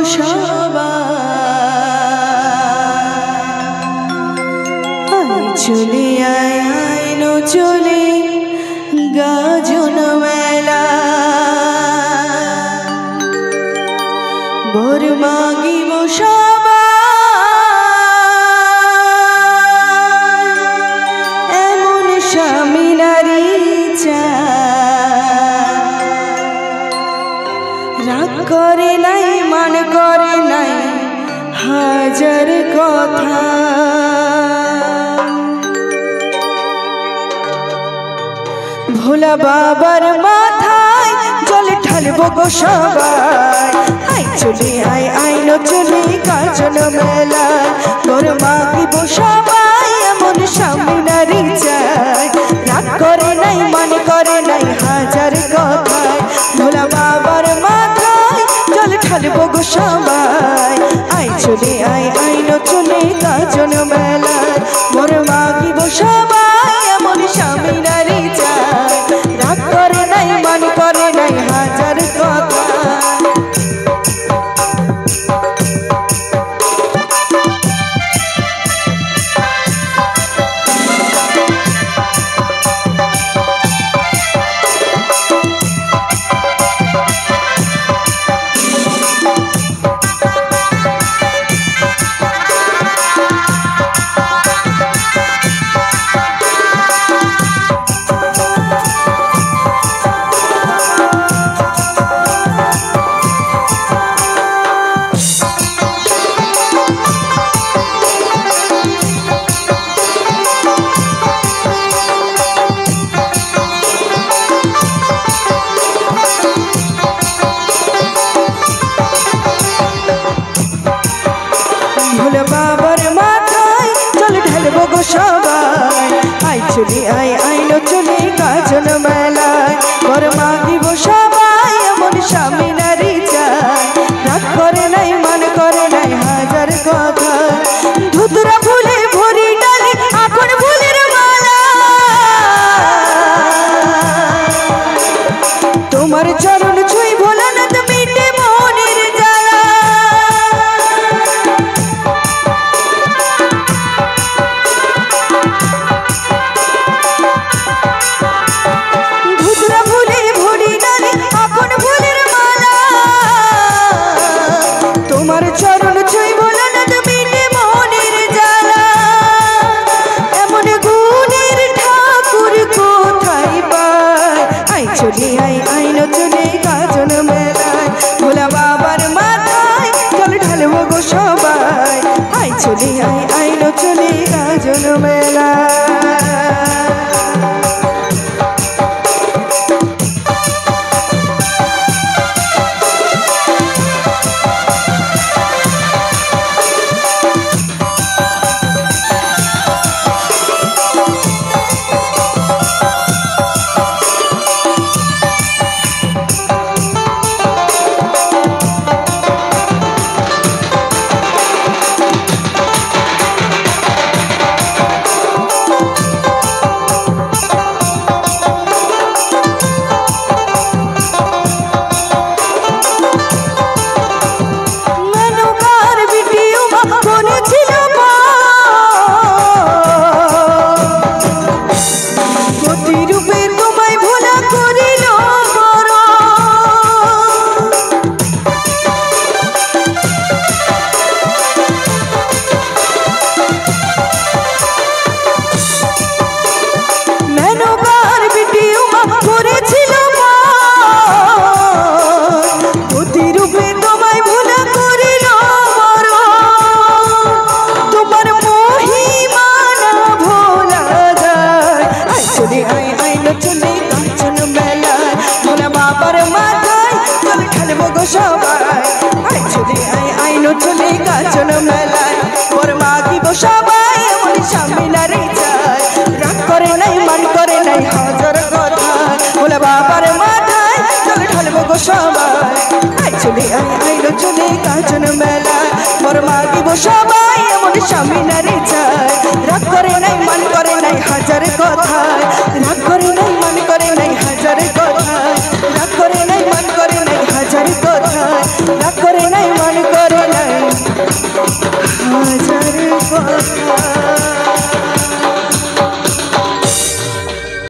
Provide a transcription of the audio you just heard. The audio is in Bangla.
সবাই চলে আইনো চলে গাজন মেলা বর মাগিব সবাই এমন স্বামী নারী রাগ করে নাই মান করে নাই হাজার কথা ভোলা বাবার মাথায় জল ঢালবো গো সবাই আই চলে আইনো চলে গাজন মেলা তোর মাগিব সবাই এমন স্বামী নারী চাই রাগ করে নাই মান করে নাই হাজার কথা ভোলা বাবার মাথায় জল ঢালবো গো সবাই আই চলে আইনো চলে গাজন মেলা তোর মাগিব সবাই এমন স্বামী নারী চাই রাগ করে নাই মান করে নাই হাজার কথা ভোলা বাবার মাথায় জল ঢালবো গো সবাই আই চলে আইনো চলে গাজন মেলায় বর মাগিব সবাই এমন স্বামী নারী চাই রাগ করে নাই মান করে নাই হাজার কথা ধুতরা ফুলে ভরি ডালি এখন ফুলের মালা তোমার চরণ ছুঁই ভোলানাথ মিটে মনের জ্বালা ধুতরা ফুলে ভরি ডালি এখন ফুলের মালা তোমার চরণ ছুঁই ভোলানাথ মিটে মনের জ্বালা এমন গুণের ঠাকুর কোথায় পায় আই চলে আইনো চলে গাজন মেলায় ভোলা বাবার মাথায় জল ঢালবো গো সবাই আই চলে আইনো চলে গাজন মেলায় চলে গাজন মেলায় বর মাগিব সবাই এমন স্বামী নারী চাই রাগ করে নাই মান করে নাই হাজার কথা ভোলা বাবার মাথায় জল ঢালবো গো সবাই চলে আইলো চলে গাজন মেলায় বর মাগিব সবাই এমন স্বামী নারী চাই